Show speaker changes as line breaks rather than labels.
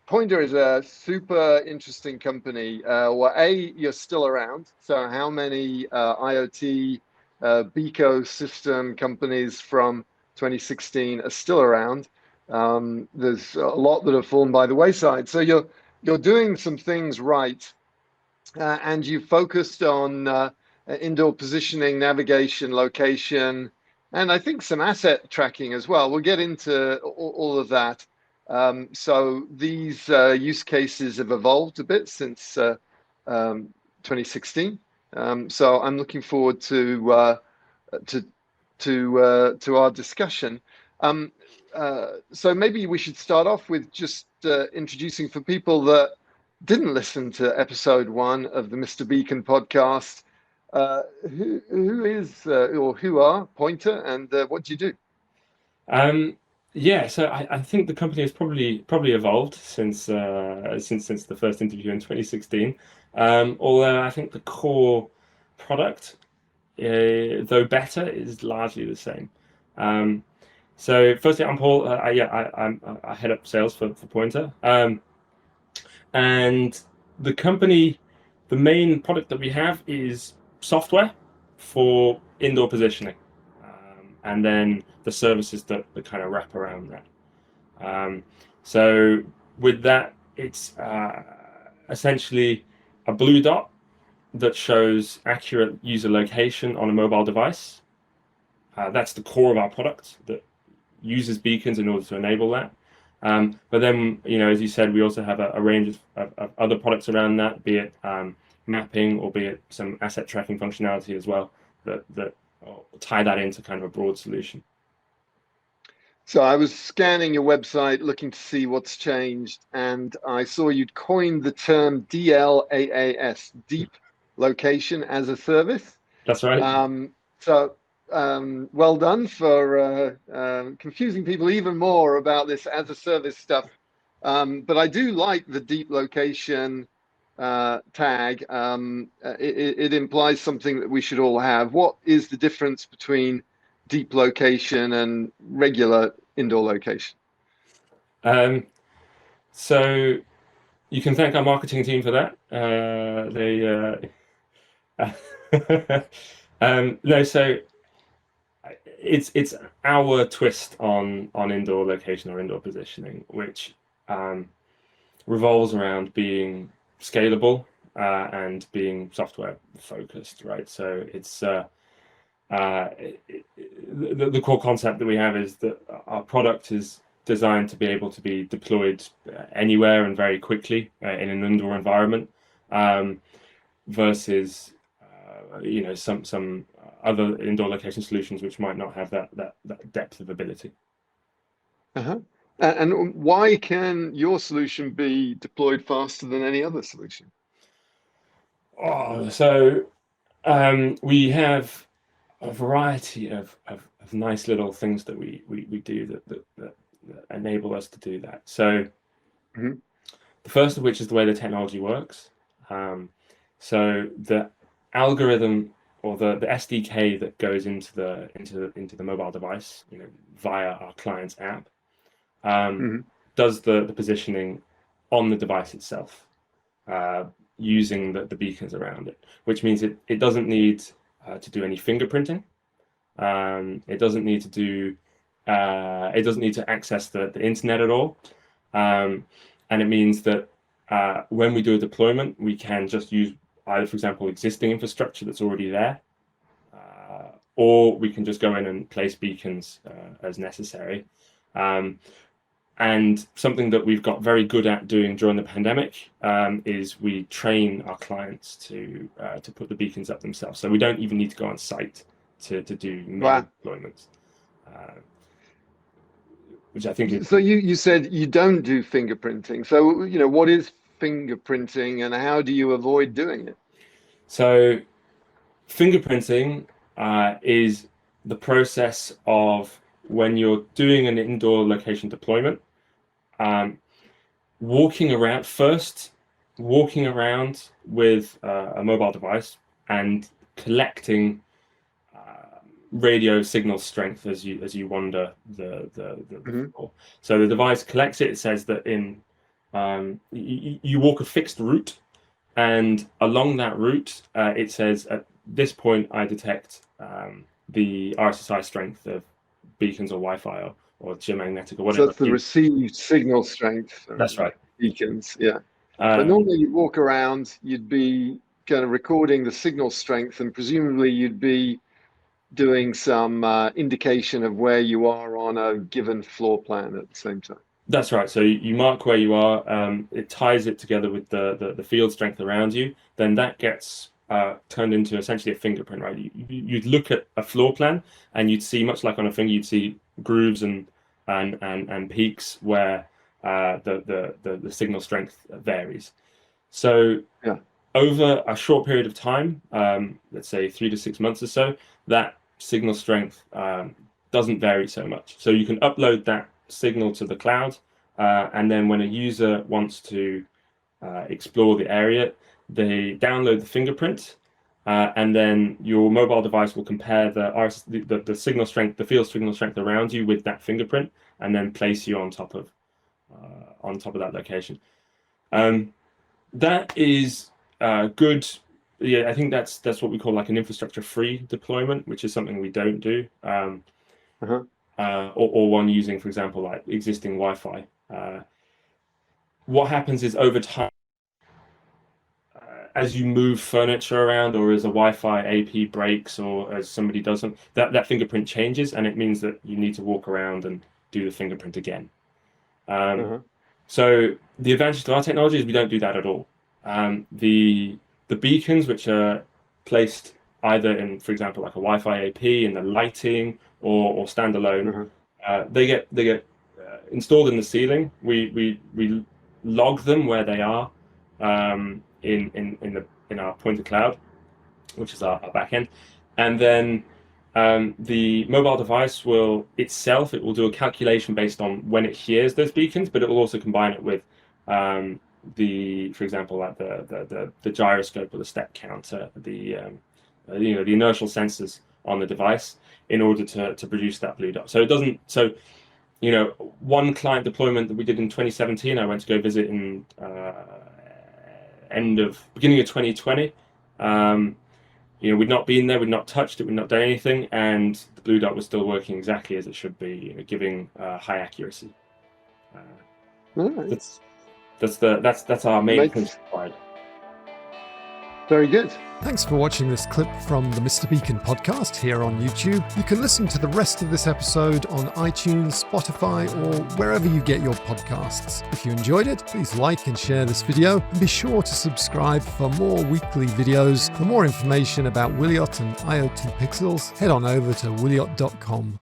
Pointr is a super interesting company. Well, A, you're still around. So how many IoT Beco system companies from 2016 are still around? There's a lot that have fallen by the wayside. So you're doing some things right, and you focused on indoor positioning, navigation, location, and I think some asset tracking as well. We'll get into all of that. So these use cases have evolved a bit since 2016. So I'm looking forward to to our discussion. Um, so maybe we should start off with just introducing for people that didn't listen to episode 1 of the Mr. Beacon podcast. Who is or who are Pointr, and what do you do?
Yeah, so I think the company has probably evolved since the first interview in 2016. Although I think the core product, though better, is largely the same. Um, so firstly, I'm Paul. I head up sales for Pointr. And the company, the main product that we have is software for indoor positioning, and then the services that kind of wrap around that. So with that, it's essentially a blue dot that shows accurate user location on a mobile device. That's the core of our product that uses beacons in order to enable that. But then, as you said, we also have a range of other products around that, be it mapping or be it some asset tracking functionality as well, that tie that into kind of a broad solution.
So I was scanning your website looking to see what's changed, and I saw you'd coined the term DLAAS, Deep Location as a Service.
That's right.
So well done for confusing people even more about this as a service stuff. But I do like the deep location tag. It implies something that we should all have. What is the difference between deep location and regular indoor location?
So you can thank our marketing team for that. No, so it's our twist on indoor location or indoor positioning, which revolves around being scalable and being software focused, right? So it's the core concept that we have is that our product is designed to be able to be deployed anywhere and very quickly in an indoor environment, versus some other indoor location solutions which might not have that depth of ability.
Uh-huh. And why can your solution be deployed faster than any other solution?
So we have a variety of nice little things that we do that enable us to do that. So
Mhm.
the first of which is the way the technology works. So the algorithm or the SDK that goes into the mobile device, via our client's app,
Mhm.
does the positioning on the device itself, using the beacons around it, which means it doesn't need to do any fingerprinting. It doesn't need to do. It doesn't need to access the internet at all, and it means that when we do a deployment, we can just use either, for example, existing infrastructure that's already there, or we can just go in and place beacons as necessary. And something that we've got very good at doing during the pandemic is we train our clients to put the beacons up themselves. So we don't even need to go on site to do many deployments, which I think is.
So you said you don't do fingerprinting. So, what is fingerprinting and how do you avoid doing it?
So fingerprinting is the process of when you're doing an indoor location deployment, walking around with a mobile device and collecting radio signal strength as you wander the
Mhm.
floor. So the device collects it. It says that in You walk a fixed route, and along that route, it says at this point I detect the RSSI strength of beacons or Wi-Fi or geomagnetic or
So
whatever.
that's the received signal strength of
That's right.
beacons. Yeah. But normally you'd walk around, you'd be kind of recording the signal strength, and presumably you'd be doing some indication of where you are on a given floor plan at the same time.
That's right. So you mark where you are. It ties it together with the field strength around you. Then that gets turned into essentially a fingerprint, right? You'd look at a floor plan, and you'd see, much like on a finger, you'd see grooves and peaks where the signal strength varies. So
Yeah.
over a short period of time, let's say 3 to 6 months or so, that signal strength doesn't vary so much. So you can upload that signal to the cloud, and then when a user wants to explore the area, they download the fingerprint, and then your mobile device will compare the signal strength, the field signal strength around you with that fingerprint, and then place you on top of that location. That is good. Yeah, I think that's what we call like an infrastructure-free deployment, which is something we don't do. Or one using, for example, like existing Wi-Fi. What happens is over time, as you move furniture around, or as a Wi-Fi AP breaks, or as somebody doesn't, that fingerprint changes, and it means that you need to walk around and do the fingerprint again. So the advantage to our technology is we don't do that at all. The beacons, which are placed either in, for example, like a Wi-Fi AP in the lighting or standalone, they get installed in the ceiling. We log them where they are in our Pointr cloud, which is our backend, and then the mobile device will do a calculation based on when it hears those beacons, but it will also combine it with for example, like the gyroscope or the step counter, the inertial sensors on the device, in order to produce that blue dot. So it doesn't. So one client deployment that we did in 2017, I went to go visit in beginning of 2020. We'd not been there, we'd not touched it, we'd not done anything, and the blue dot was still working exactly as it should be, giving high accuracy.
Nice.
That's our main principle.
Very good.
Thanks for watching this clip from the Mr. Beacon podcast here on YouTube. You can listen to the rest of this episode on iTunes, Spotify, or wherever you get your podcasts. If you enjoyed it, please like and share this video, and be sure to subscribe for more weekly videos. For more information about Wiliot and IoT Pixels, head on over to wiliot.com.